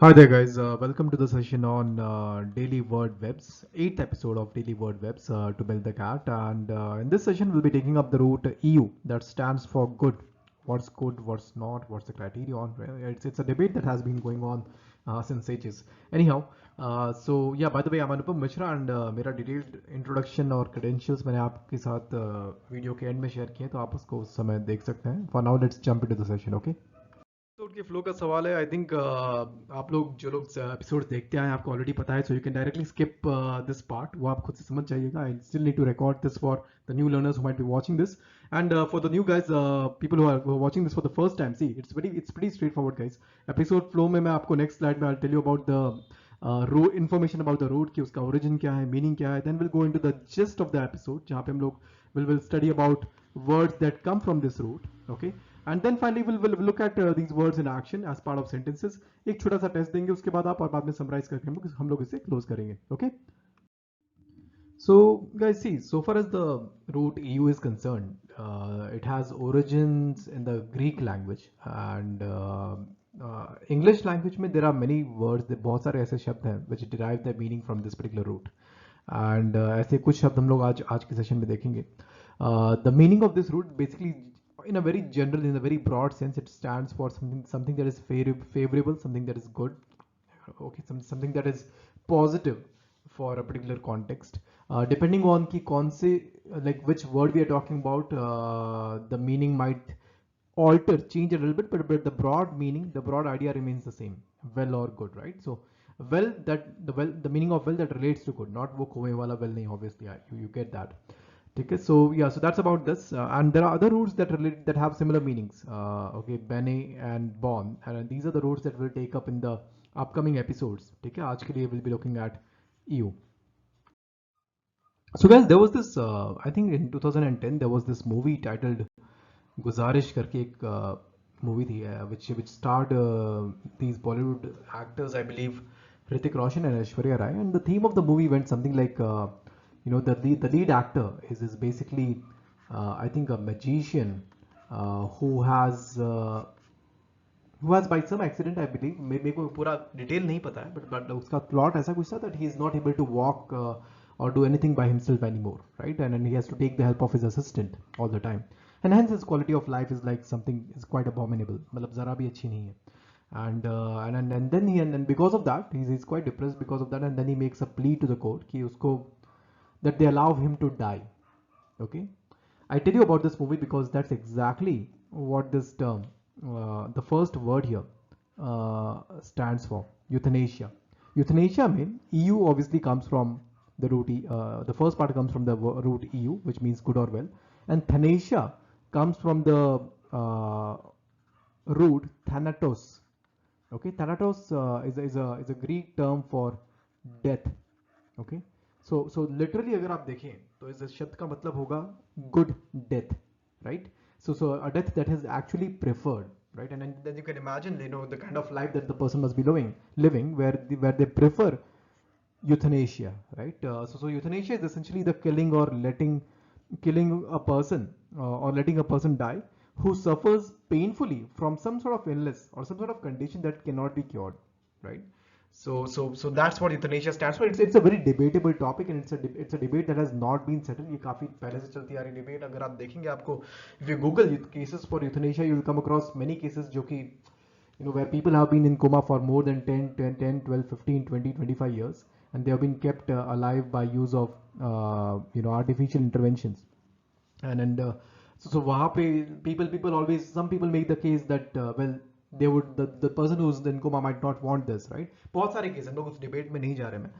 Hi there, guys. Welcome to the session on Daily Word Webs, 8th episode of Daily Word Webs to build the cat. And in this session, we'll be taking up the root EU that stands for good. What's good, what's not, what's the criterion? Well, it's a debate that has been going on since ages. Anyhow, so yeah, by the way, I'm Anupam Mishra and मेरा detailed introduction और credentials मैंने आपके साथ video के and में share किए तो आप उसको उस समय देख सकते हैं. For now, let's jump into the session, okay? Episode के फ्लो का सवाल है. आई थिंक आप लोग जो लोग एपिसोड देखते आए हैं आपको ऑलरेडी पता है, so you can directly skip this part. वो आप खुद से समझ जाइएगा. I still need to record this for the new learners who might be watching this and for the new guys people who are watching this for the first time. See it's pretty straight forward guys. Episode flow में मैं आपको next slide में I tell you about the raw information about the root कि उसका origin क्या है, meaning क्या है. Then will go into the gist of the episode जहाँ पे हम लोग will study about words that come from this root. Okay, and then finally we'll look at these words in action as part of sentences. एक छोटा सा test देंगे उसके बाद आप और बाद में समराइज करके हम लोग इसे क्लोज करेंगे. Okay, so guys, see, so far as the root EU is concerned, it has origins in the Greek language and English language में there are many words, बहुत सारे ऐसे शब्द हैं which derive their meaning from this particular root. And ऐसे कुछ शब्द हम लोग आज के सेशन में देखेंगे. The meaning of this root basically in a very general, in a very broad sense, it stands for something that is favorable, something that is good, okay, something that is positive for a particular context. Depending on ki kaun se, like which word we are talking about, the meaning might change a little bit, but the broad meaning, the broad idea remains the same. Well or good, right? So well, the meaning of well that relates to good, not wo खोए वाला well नहीं, obviously you get that. Okay, so yeah, so that's about this, and there are other roots that have similar meanings. Okay, bene and bon, and these are the roots that we'll take up in the upcoming episodes. Okay, आज के लिए we'll be looking at EU. So guys, there was this, I think in 2010 there was this movie titled गुजारिश करके एक movie थी, which starred these Bollywood actors, I believe Hrithik Roshan and Aishwarya Rai, and the theme of the movie went something like the lead actor is basically I think a magician who has by some accident, I believe, मेरे को पूरा detail नहीं पता है, but उसका plot ऐसा कुछ था that he is not able to walk or do anything by himself anymore, right? And he has to take the help of his assistant all the time, and hence his quality of life is like something is quite abominable. मतलब जरा भी अच्छी नहीं है. And then and because of that he's quite depressed because of that, and then he makes a plea to the court कि उसको that they allow him to die. Okay, I tell you about this movie because that's exactly what this term, the first word here, stands for: euthanasia. Euthanasia mean EU obviously comes from the root the first part comes from the root EU, which means good or well, and thanasia comes from the root thanatos. Okay, thanatos is a Greek term for death. Okay, so literally अगर आप देखें तो इस शब्द का मतलब होगा good death, right? So a death that is actually preferred, right? And then you can imagine, the kind of life that the person must be living where they prefer euthanasia, right? So euthanasia is essentially the killing a person or letting a person die who suffers painfully from some sort of illness or some sort of condition that cannot be cured, right? So that's what euthanasia stands for. It's a very debatable topic, and it's a debate that has not been settled. ये काफी पहले से चलती आ रही debate. अगर आप देखेंगे आपको, if you Google cases for euthanasia, you will come across many cases जो कि where people have been in coma for more than 10, 12, 15, 20, 25 years, and they have been kept alive by use of artificial interventions. So वहाँ पे people always, some people make the case that well, they would, the person who's in coma might not want this, right? बहुत सारे case, हम लोग उस debate में नहीं जा रहे हैं,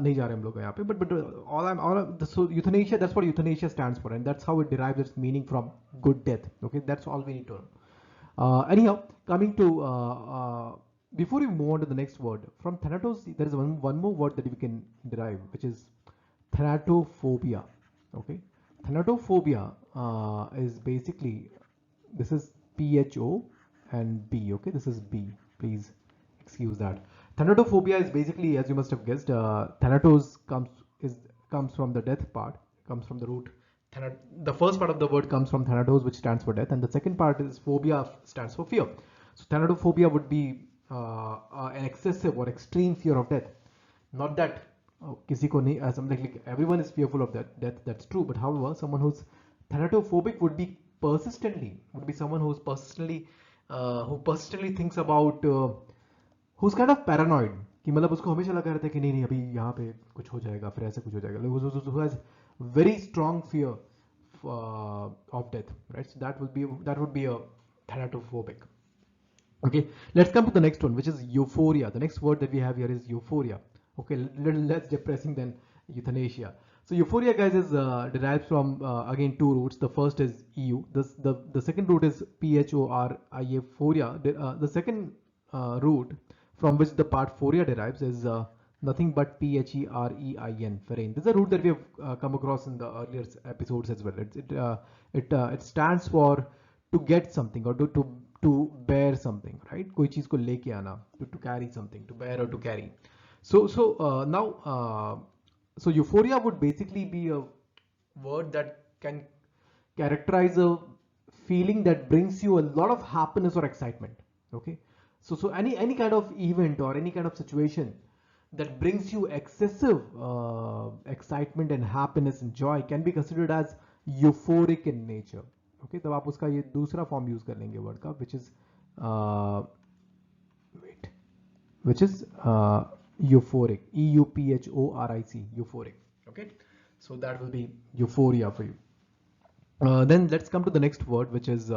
नहीं जा रहे हम लोग यहाँ पे, but so euthanasia, that's what euthanasia stands for, and that's how it derives its meaning from good death. Okay, that's all we need to know. Anyhow, coming to before we move on to the next word, from thanatos there is one more word that we can derive, which is thanatophobia. Okay, thanatophobia is basically, this is PHO and B. Okay, this is B. Please excuse that. Thanatophobia is basically, as you must have guessed, thanatos comes from the death part, comes from the root. The first part of the word comes from thanatos, which stands for death, and the second part is phobia, stands for fear. So thanatophobia would be an excessive or extreme fear of death. Not that किसी को नहीं something like everyone is fearful of death, that's true, but however someone who's thanatophobic would be someone who persistently thinks about who's kind of paranoid कि मतलब उसको हमेशा लगा रहता है कि नहीं नहीं अभी यहाँ पे कुछ हो जाएगा फिर ऐसे कुछ हो जाएगा like who has very strong fear of death, right? So that would be a thanatophobic. Okay, let's come to the next one, which is euphoria. The next word that we have here is euphoria. Okay, little less depressing than euthanasia. So euphoria, guys, is derived from again two roots. The first is eu. The second root is phoria. Phoria. The second root from which the part phoria derives is nothing but pherein. Ferein. This is a root that we have come across in the earlier episodes as well. It stands for to get something or to bear something, right? कोई चीज को लेके आना, to carry something, to bear or to carry. So euphoria would basically be a word that can characterize a feeling that brings you a lot of happiness or excitement. Okay, so any kind of event or any kind of situation that brings you excessive excitement and happiness and joy can be considered as euphoric in nature. Okay, तब आप उसका ये दूसरा form use कर लेंगे word का, which is euphoric, euphoric, euphoric. Okay, so that will be euphoria for you. Then let's come to the next word, which is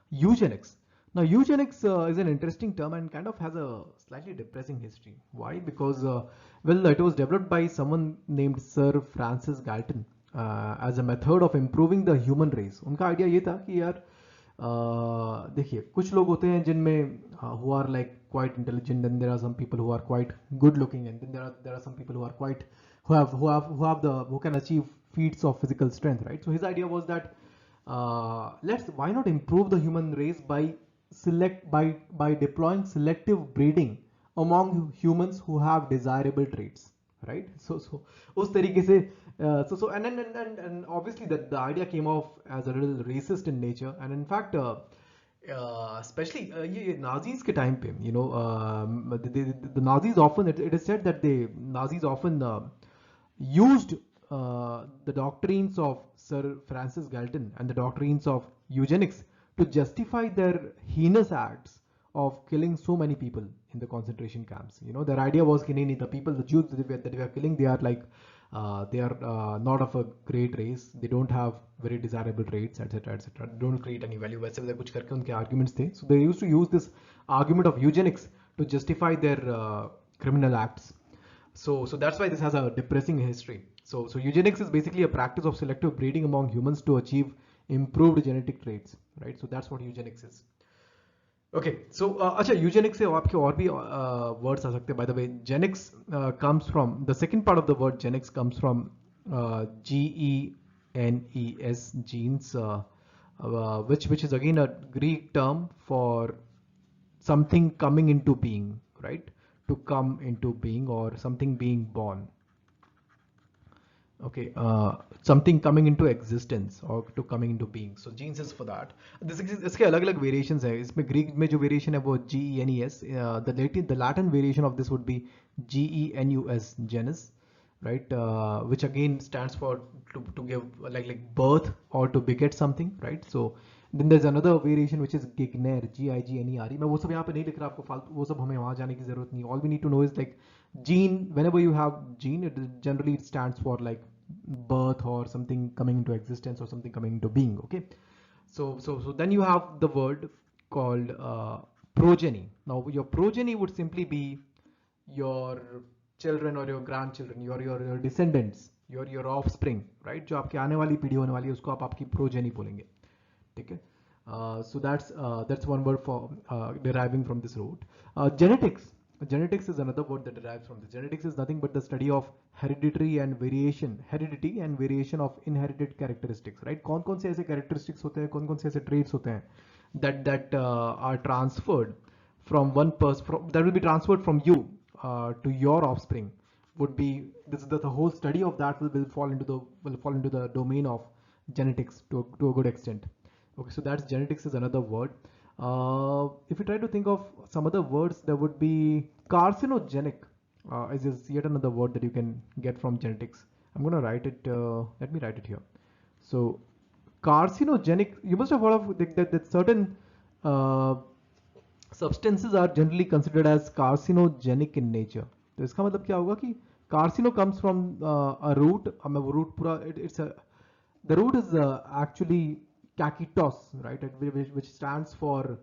eugenics. Now eugenics is an interesting term and kind of has a slightly depressing history. Why? Because well, it was developed by someone named Sir Francis Galton as a method of improving the human race. उनका idea ये था कि यार देखिए कुछ लोग होते हैं जिनमें who are like quite intelligent, and there are some people who are quite good looking, and then there are some people who are quite who can achieve feats of physical strength, right? So his idea was that why not improve the human race by deploying selective breeding among humans who have desirable traits, right? So उस तरीके से and obviously that the idea came off as a little racist in nature, and in fact especially ये Nazis के time पे, you know, the Nazis often it is said that Nazis often used the doctrines of Sir Francis Galton and the doctrines of eugenics to justify their heinous acts of killing so many people in the concentration camps. You know, their idea was the people, the Jews that we are killing, they are like they are not of a great race, they don't have very desirable traits, etc, etc, don't create any value, वैसे वैसे कुछ करके उनके arguments थे. So they used to use this argument of eugenics to justify their criminal acts. So that's why this has a depressing history. So eugenics is basically a practice of selective breeding among humans to achieve improved genetic traits, right? So that's what eugenics is. Okay, so अच्छा eugenics से आपके और भी words आ सकते हैं. By the way, genics comes from the second part of the word genics comes from genes, genes, which is again a Greek term for something coming into being, right? To come into being or something being born. Okay, something coming into existence or to coming into being. So genes is for that. इसके अलग अलग variations है. इसमें Greek में जो variation है वो genes. The Latin variation of this would be genus, genus, right? Which again stands for to give like birth or to beget something, right? So then there's another variation which is gigner, G-I-G-N-E-R-E. मैं वो सब यहाँ पे नहीं लिख रहा आपको फालतू, वो सब हमें वहाँ जाने की जरूरत नहीं. All we need to know is like gene. Whenever you have gene, it generally stands for like birth or something coming into existence or something coming into being. Okay, so then you have the word called progeny. Now your progeny would simply be your children or your grandchildren, your descendants, your offspring, right? जो आपके आने वाली पीढ़ी होने वाली है उसको आप आपकी progeny बोलेंगे. ठीक है? So that's one word for deriving from this root. Genetics is another word that derives from this. Genetics is nothing but the study of heredity and variation of inherited characteristics, right? कौन से ऐसे characteristics होते हैं, कौन से ऐसे traits होते हैं that are transferred from one person, that will be transferred from you to your offspring. Would be the whole study of that will fall into the domain of genetics to a good extent. Okay, so that's genetics is another word. If you try to think of some other words, there would be carcinogenic. Is yet another word that you can get from genetics. I'm gonna write it. Let me write it here. So, carcinogenic. You must have heard of that certain uh, substances are generally considered as carcinogenic in nature. तो इसका मतलब क्या होगा कि carcino comes from a root. हमें वो root पूरा it's a the root is actually cacitos, right? Which stands for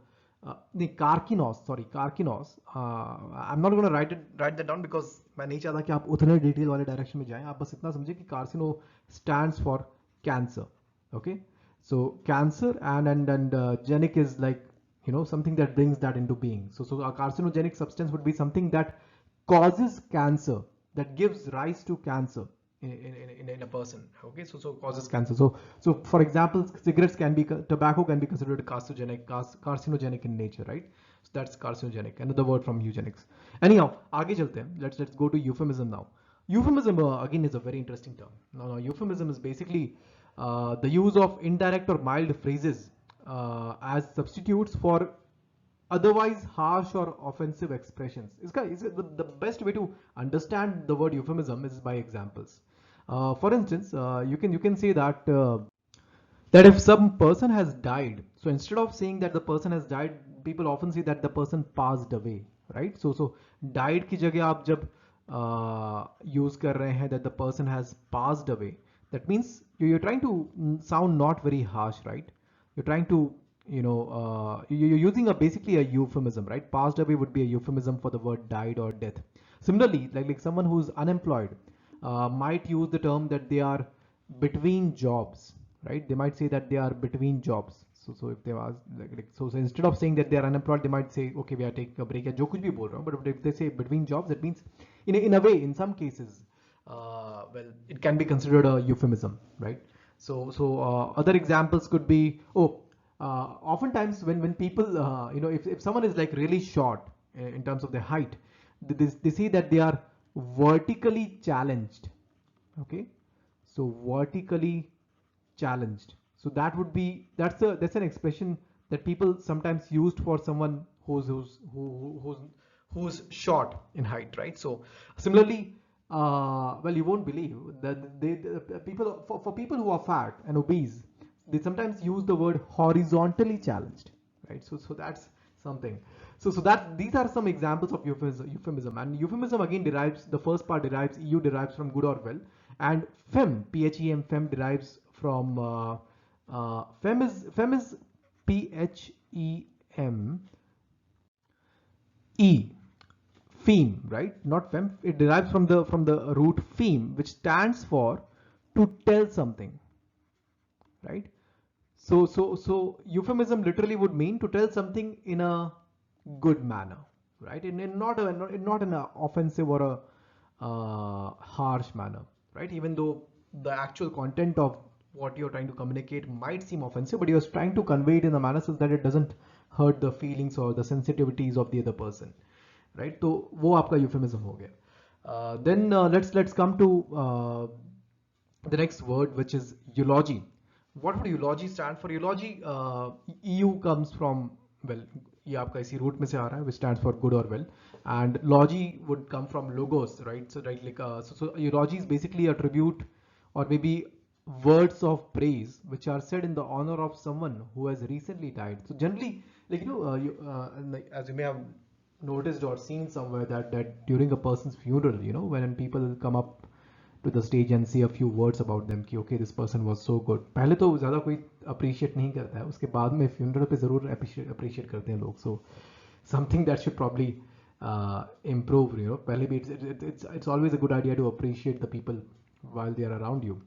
the carcinos. Sorry, carcinos. I'm not going to write that down because मैं नहीं चाहता कि आप उतने डिटेल वाले डायरेक्शन में जाएं. आप बस इतना समझे कि carcino stands for cancer. Okay, so cancer and genic is like something that brings that into being. So a carcinogenic substance would be something that causes cancer, that gives rise to cancer in a person. Okay, so causes cancer. So for example, tobacco can be considered carcinogenic in nature, right? So that's carcinogenic, another word from eugenics. Anyhow, आगे चलते हैं. Let's go to euphemism now. Euphemism again is a very interesting term. Now euphemism is basically the use of indirect or mild phrases as substitutes for otherwise harsh or offensive expressions. The best way to understand the word euphemism is by examples. For instance, you can say that if some person has died, so instead of saying that the person has died, people often say that the person passed away, right? So died की जगह आप जब use कर रहे हैं that the person has passed away, that means you're trying to sound not very harsh, right? You're trying to you're using basically a euphemism, right? Passed away would be a euphemism for the word died or death. Similarly, like someone who's unemployed might use the term that they are between jobs, right? They might say that they are between jobs. So if they are so instead of saying that they are unemployed, they might say, okay, we are taking a break. या जो कुछ भी बोल रहा हूँ, but if they say between jobs, that means in a way, in some cases, well, it can be considered a euphemism, right? So other examples could be oftentimes when people if someone is like really short in terms of their height, they say that they are vertically challenged. Okay, so vertically challenged. So that's an expression that people sometimes used for someone who's short in height, right? So similarly, well, you won't believe that people for people who are fat and obese, they sometimes use the word horizontally challenged, right? So that's something. So that these are some examples of euphemism. And euphemism again derives, the first part derives, EU derives from good or well, and fem derives from fem is PHEM E, feme, right? Not fem. It derives from the root feme, which stands for to tell something, right? So euphemism literally would mean to tell something in a good manner, right? In not in a offensive or a harsh manner, right? Even though the actual content of what you're trying to communicate might seem offensive, but you're trying to convey it in a manner so that it doesn't hurt the feelings or the sensitivities of the other person, right? तो वो आपका euphemism हो गया. Then let's come to the next word, which is eulogy. What would eulogy stand for? Eulogy, EU comes from, well, ये आपका इसी root में से आ रहा है, which stands for good or well, and logy would come from logos, right? So right, like so eulogy is basically a tribute or maybe words of praise which are said in the honor of someone who has recently died. So generally, like like, as you may have noticed or seen somewhere that during a person's funeral, when people come up to the stage and say a few words about them कि okay, this person was so good. पहले तो ज़्यादा कोई appreciate नहीं करता है, उसके बाद में funeral पे ज़रूर appreciate करते हैं लोग. So something that should probably improve. पहले भी it's always a good idea to appreciate the people while they are around you.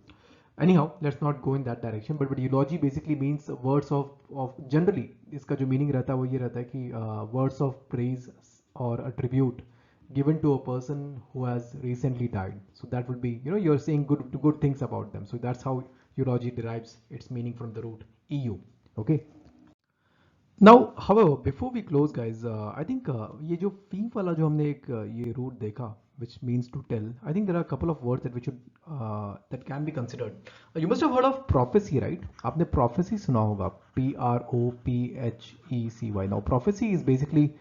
Anyhow, let's not go in that direction. But eulogy basically means words of generally इसका जो meaning रहता है वो ये रहता है कि words of praise or a tribute given to a person who has recently died. So that would be, you're saying good things about them. So that's how eulogy derives its meaning from the root EU. Okay. Now, however, before we close, guys, I think ये जो फीम वाला जो हमने एक ये root देखा, which means to tell. I think there are a couple of words that we should that can be considered. You must have heard of prophecy, right? आपने prophecy सुना होगा. PROPHECY. Now, prophecy is basically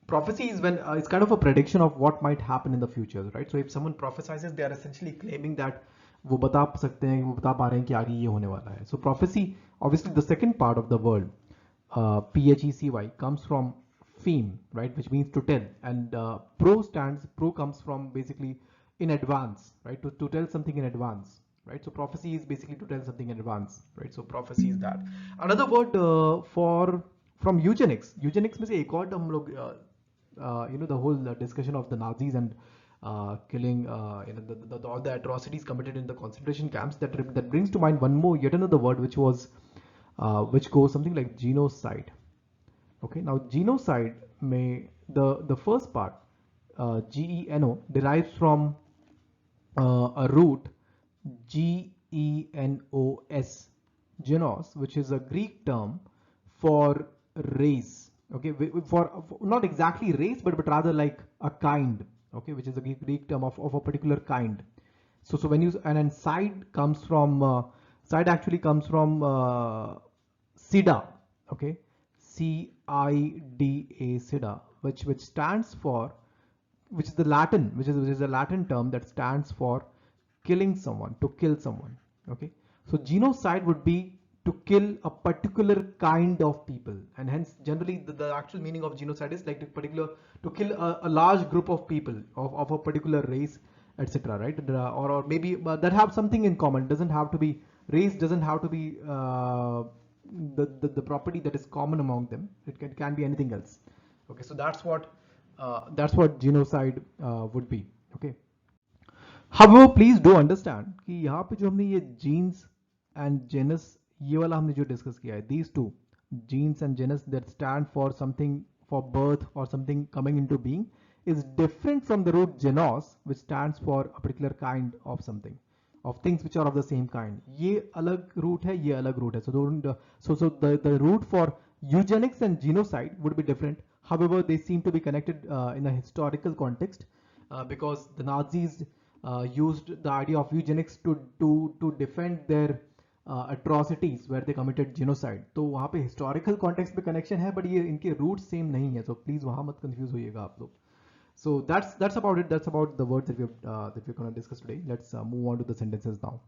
prophecy is when it's kind of a prediction of what might happen in the future, right? So if someone prophesizes, they are essentially claiming that वो बता सकते हैं, वो बता पा रहे हैं कि आगे ये होने वाला है. So prophecy, obviously, the second part of the word, PHECY, comes from pheme, right, which means to tell, and pro comes from basically in advance, right, to tell something in advance, right. So prophecy is basically to tell something in advance, right. So prophecy is that. Another word for from eugenics में से एक और हम लोग the whole discussion of the Nazis and killing all the atrocities committed in the concentration camps, that brings to mind one more, yet another word, which was which goes something like genocide. Okay, now genocide may the first part, GENO, derives from a root GENOS, genos, which is a Greek term for race. Okay, for not exactly race, but rather like a kind. Okay, which is a Greek term of a particular kind. So when you, and then side comes from side actually comes from SIDA. Okay, CIDA, SIDA, which stands for, which is the Latin, which is a Latin term that stands for killing someone, to kill someone. Okay, so genocide would be to kill a particular kind of people, and hence generally the actual meaning of genocide is like to kill a large group of people of a particular race, etc., right. Or maybe that have something in common. It doesn't have to be race, doesn't have to be the property that is common among them. It can be anything else. Okay, so that's what genocide would be. Okay. However, please do understand कि यहाँ पे जो हमने ये genes and genus, ये वाला हमने जो डिस्कस किया है, these two genes and genus that stand for something, for birth or something coming into being, is different from the root genos, which stands for a particular kind of something, of things which are of the same kind. ये अलग root है, ये अलग root है. So the root for eugenics and genocide would be different. However, they seem to be connected in a historical context because the Nazis used the idea of eugenics to defend their atrocities where they committed genocide. तो वहाँ पे historical context पे connection है, but ये इनके roots same नहीं है. So please वहाँ मत confuse होइएगा आप लोग. So that's about it. That's about the words that we're going to discuss today. Let's move on to the sentences now.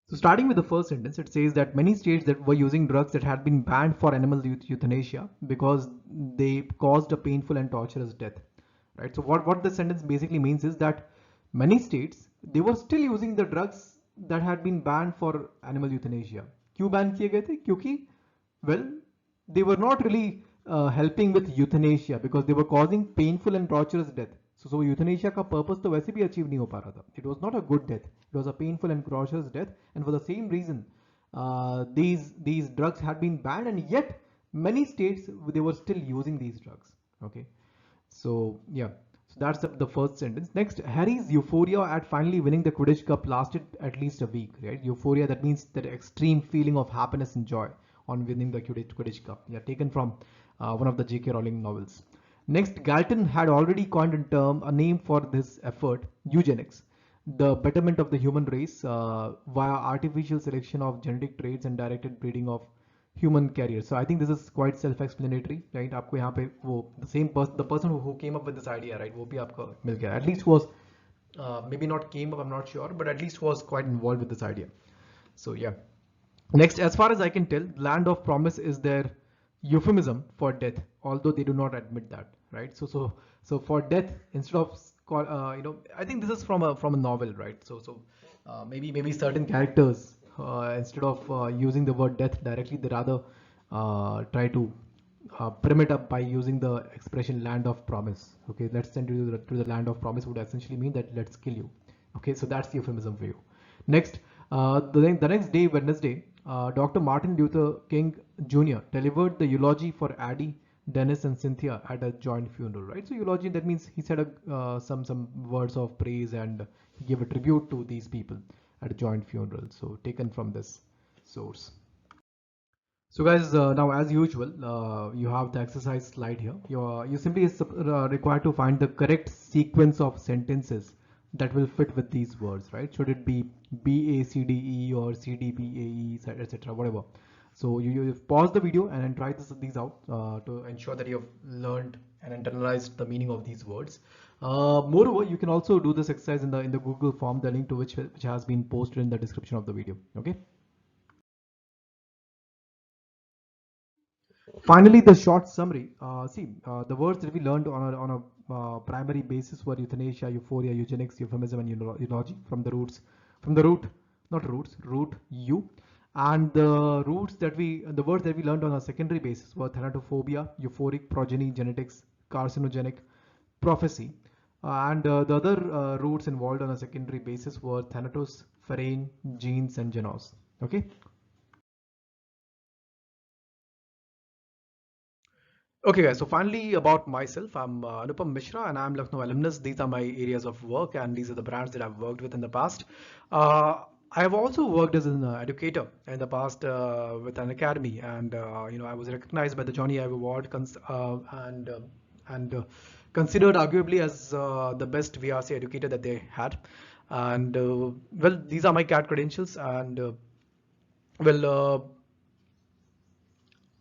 So starting with the first sentence, it says that many states that were using drugs that had been banned for animal euthanasia because they caused a painful and torturous death. Right. So what the sentence basically means is that many states, they were still using the drugs that had been banned for animal euthanasia. क्यों ban किए गए थे? क्योंकि well, they were not really helping with euthanasia because they were causing painful and torturous death. So euthanasia का purpose तो वैसे भी achieve नहीं हो पा रहा था. It was not a good death. It was a painful and torturous death, and for the same reason, these drugs had been banned, and yet many states, they were still using these drugs. Okay, so yeah. So that's the first sentence. Next, Harry's euphoria at finally winning the Quidditch Cup lasted at least a week, right? Euphoria, that means that extreme feeling of happiness and joy on winning the Quidditch Cup. Yeah, taken from one of the J.K. Rowling novels. Next, Galton had already coined a name for this effort, eugenics, the betterment of the human race via artificial selection of genetic traits and directed breeding of human carriers. So I think this is quite self-explanatory, right? आपको यहाँ पे वो the person who came up with this idea, right? वो भी आपको मिल गया. At least was maybe not came up, I'm not sure, but at least was quite involved with this idea. So yeah. Next, as far as I can tell, land of promise is their euphemism for death, although they do not admit that, right? So for death, instead of I think this is from a novel, right? So maybe certain characters, instead of using the word death directly, they rather try to prim it up by using the expression land of promise. Okay, let's send you to the land of promise would essentially mean that let's kill you. Okay, so that's the euphemism for you. Next, the next day, Wednesday, Dr. Martin Luther King Jr. delivered the eulogy for Addie, Dennis, and Cynthia at a joint funeral, right? So eulogy, that means he said some words of praise and gave a tribute to these people at a joint funeral. So taken from this source. So guys, now as usual, you have the exercise slide here. You simply required to find the correct sequence of sentences that will fit with these words, right? Should it be B A C D E or C D B A E, etc., whatever. So you pause the video and then try these out to ensure that you have learned and internalized the meaning of these words. Moreover, you can also do this exercise in the Google form, the link to which has been posted in the description of the video. Okay. Finally, the short summary. The words that we learned on a primary basis were euthanasia, euphoria, eugenics, euphemism, and eulogy from the root, not roots, root U. And the words that we learned on a secondary basis were thanatophobia, euphoric, progeny, genetics, carcinogenic, prophecy. And the other roots involved on a secondary basis were thanatos, pherein, genes, and genos. Okay. Okay, guys. So finally, about myself, I'm Anupam Mishra, and I'm Lucknow alumnus. These are my areas of work, and these are the brands that I've worked with in the past. I have also worked as an educator in the past with an academy, and I was recognized by the Johnny Ive Award, and considered arguably as the best VRC educator that they had. And well, these are my CAT credentials, and well.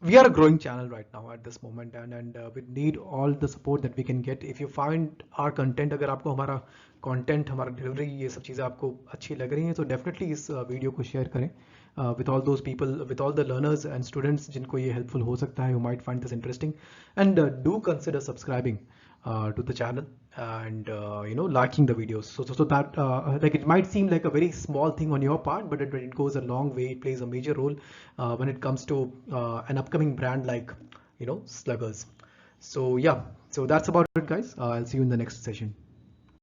We are a growing channel right now at this moment, and we need all the support that we can get. If you find our content, अगर आपको हमारा content, हमारा delivery, ये सब चीज़ें आपको अच्छी लग रही हैं, तो definitely इस वीडियो को share करें with all those people, with all the learners and students जिनको ये helpful हो सकता है, who might find this interesting, and do consider subscribing to the channel and liking the videos, so that like it might seem like a very small thing on your part, but it goes a long way. It plays a major role when it comes to an upcoming brand like Sluggers. So yeah, so that's about it, guys. I'll see you in the next session.